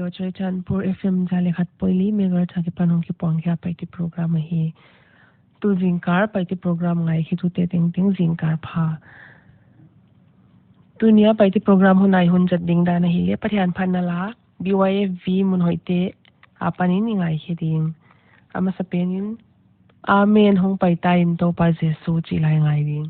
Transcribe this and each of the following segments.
Radio Chaithanpur FM jale khat poili megar thaki panong ki pongkha paiti program hi tu jingkar paiti program ngai hi tu te ting ting jingkar pha tunia paiti program hunai hun jat ding da na hi le pathian phanala BYFV mun hoite apani ni ngai hi ding ama sapenin amen hong paita in to pa jesu chi lai ngai ding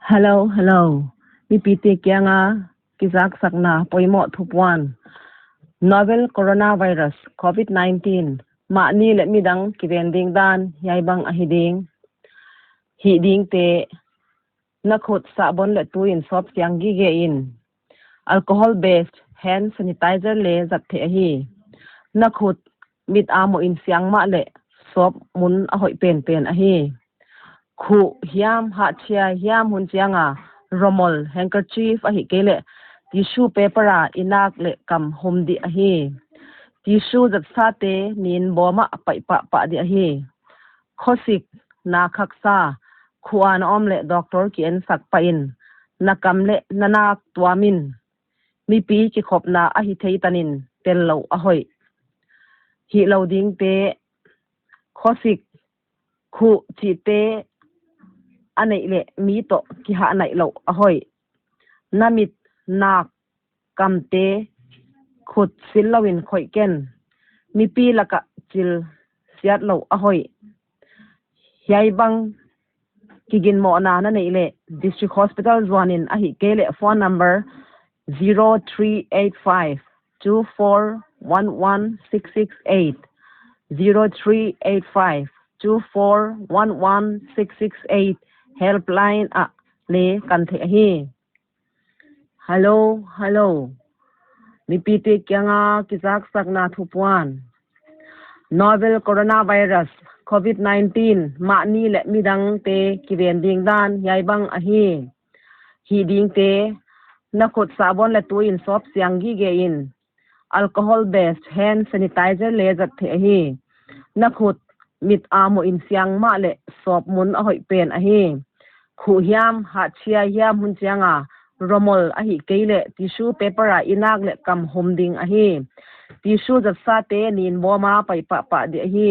Hello, hello. Mi piti kya nga kizak sakna poimo thupwan. Novel coronavirus COVID-19 ma ni le midang kivending dan yaibang ahiding hiding te nakhot sabon le tuin sop kyang gi ge in alcohol based hand sanitizer le zat the hi nakhot mit amo in siang ma le sop mun a hoi pen pen a hi khu hiam ha chia hiam hun chianga romol handkerchief a hi kele tissue paper a inak le kam hom di a hi tissue zat sa te nin boma pai pa di a hi khosik na khaksa khuan om le doctor ki en sak pa in nakam le nanak tuamin mi pi ki khopna a hi thei tanin tel lo a hoi hi loading te khosik khu chi te anei le mi to ki ha nai lo a hoi namit nak kam te khut sil lawin khoi ken mi pi laka chil siat lo a hoi yai bang kigin mo na na nei le district hospital zwanin a hi kele phone number 0385 2411668 0385 2411668 helpline a le kan the hi hello hello mi piti kyanga kizak sakna thupwan novel coronavirus COVID-19 ma ni le midang te kiven ding dan yaibang a hi ding te nakhot sabon le tuin sop siang gi ge in alcohol based hand sanitizer le zat the hi nakhot mit amo in siang ma le sop mun a hoi pen a hi khu hiam ha chia hiam hun chianga romol a hi keile tissue paper a inak le kam hom ding a hi tissue zat sa te nin boma pai pa di a hi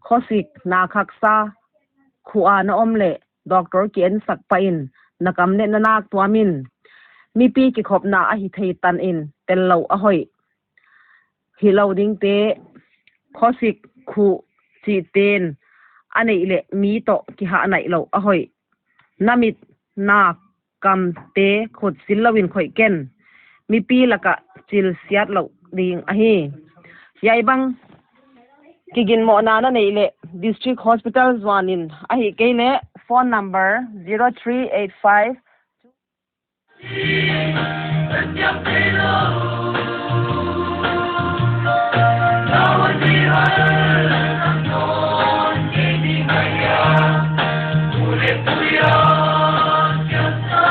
khosik na khaksa khuan na om le doctor ki en sak pa in nakam le nanak tuamin mi pi ki khopna a hi thei tan in tel lo a hoi hi loading te khosik khu chi ten anei le mi to ki ha nai lo a hoi namit nak kam te khut sil lawin khoi ken mi pi laka chil siat lo ding a hi yai bang kigin mo na na nei le district hospital zwanin a hi keile phone number 0385 Now,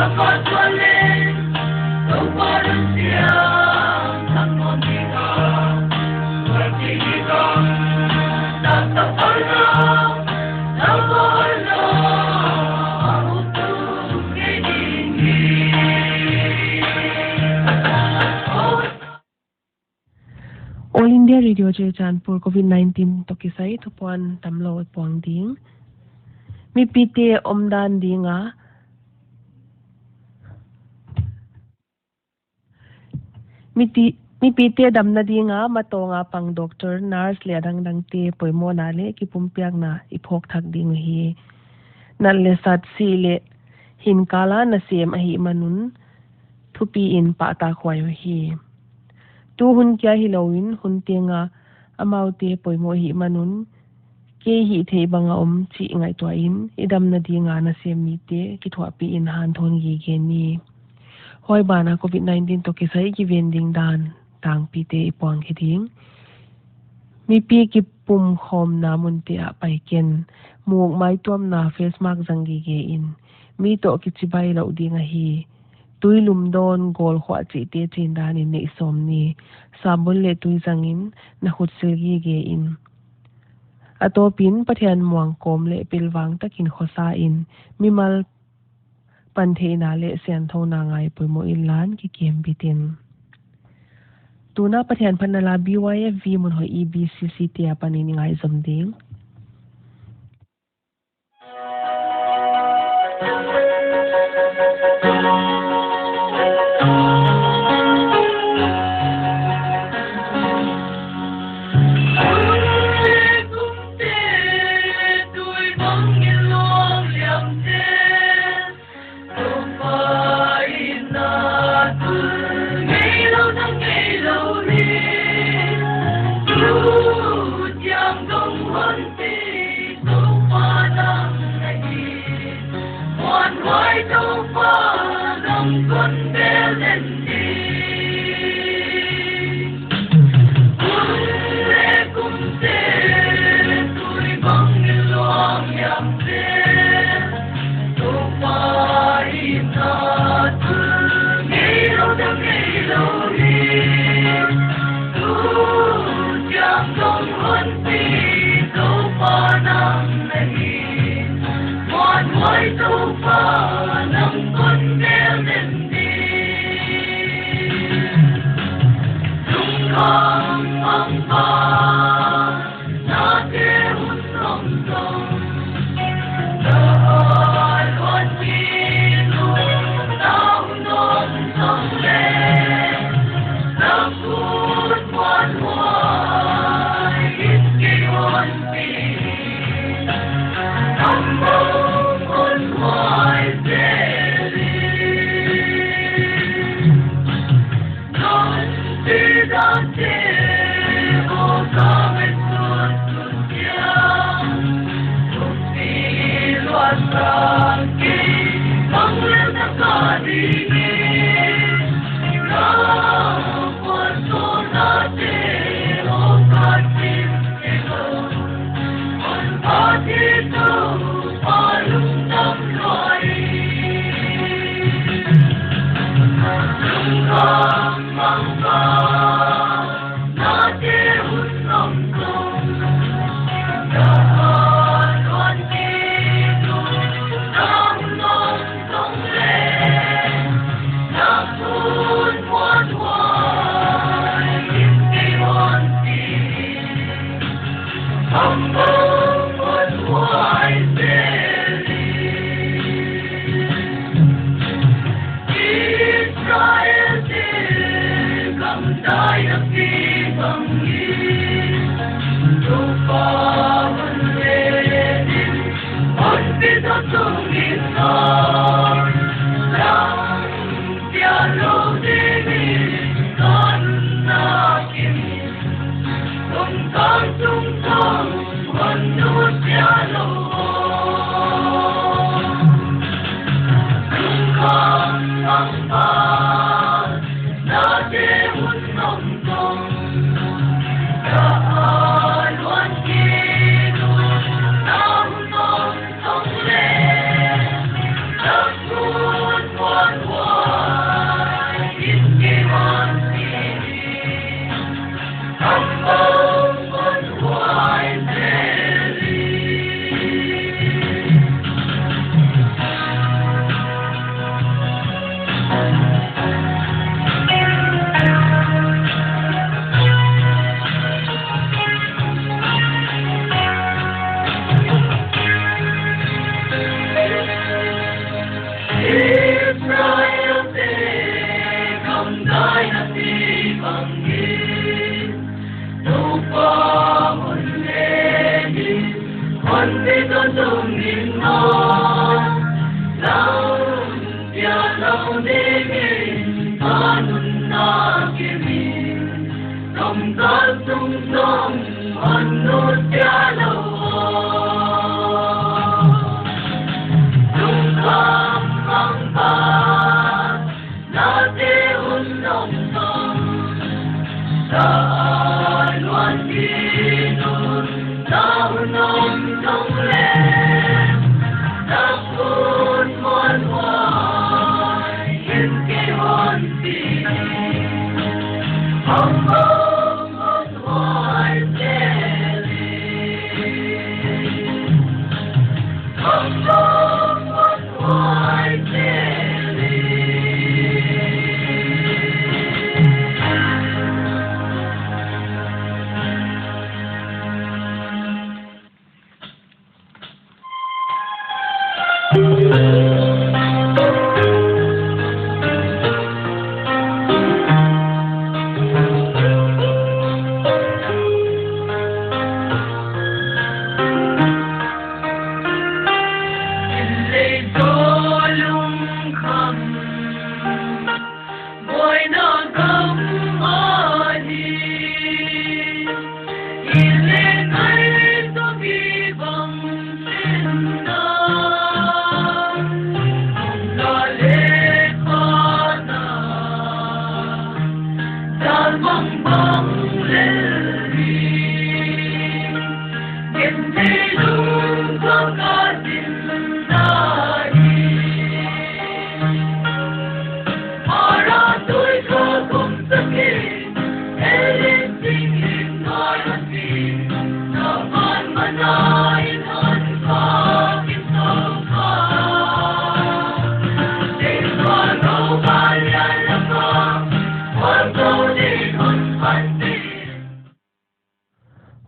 All India Radio je Chanpur COVID-19 to kisai to puan tamlo puang ding. Mi pite omdan dinga. Mi pite damna dinga matonga pang doctor nurse le dang te poimo na le ki pumpiak na iphok thak ding hi. Nan le sat si le hin kala na sem ahi manun thupi in pa ta khwayo hi. Tu hun kya hi lawin hun tenga amaute poimo hi manun ke hi thei banga chi ngai to in idam na dinga na sem mi te ki thwa pi in han thon gi ge ni hoi bana COVID-19 to ki sai ki vending dan tang pi te ipong ki ding mi pi ki pum khom na mun te a pai ken muk mai tom na face mask jang gi ge in mi to ki chi bai lo dinga hi tui lum don gol khwa chi te chin dan in nei som ni sabun le tui jangin na khut sil gi ge in atopin pathian muang kom le pilwang takin khosa in mimal panthe na le sian thona ngai poimo ilan ki kem bitin tuna pathian phanala BYFV mun hoi EBCC te apani ni ngai zamding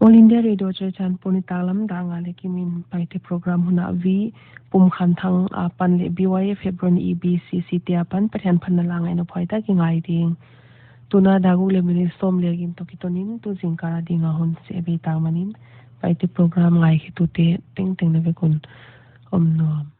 All India Radio Chan Punita Lam Danga Lekimin Paite Program Huna V Pum Khantang Apan Le BYF Hebron EBCC Tiapan Pathan Panalang and Poita King Iding Tuna Dagu Lemini Som Legin Tokitonin to Zinkara Dinga Hun Sebi Tamanin Paite Program Lai Hitute Ting Ting Nevekun Om Noam.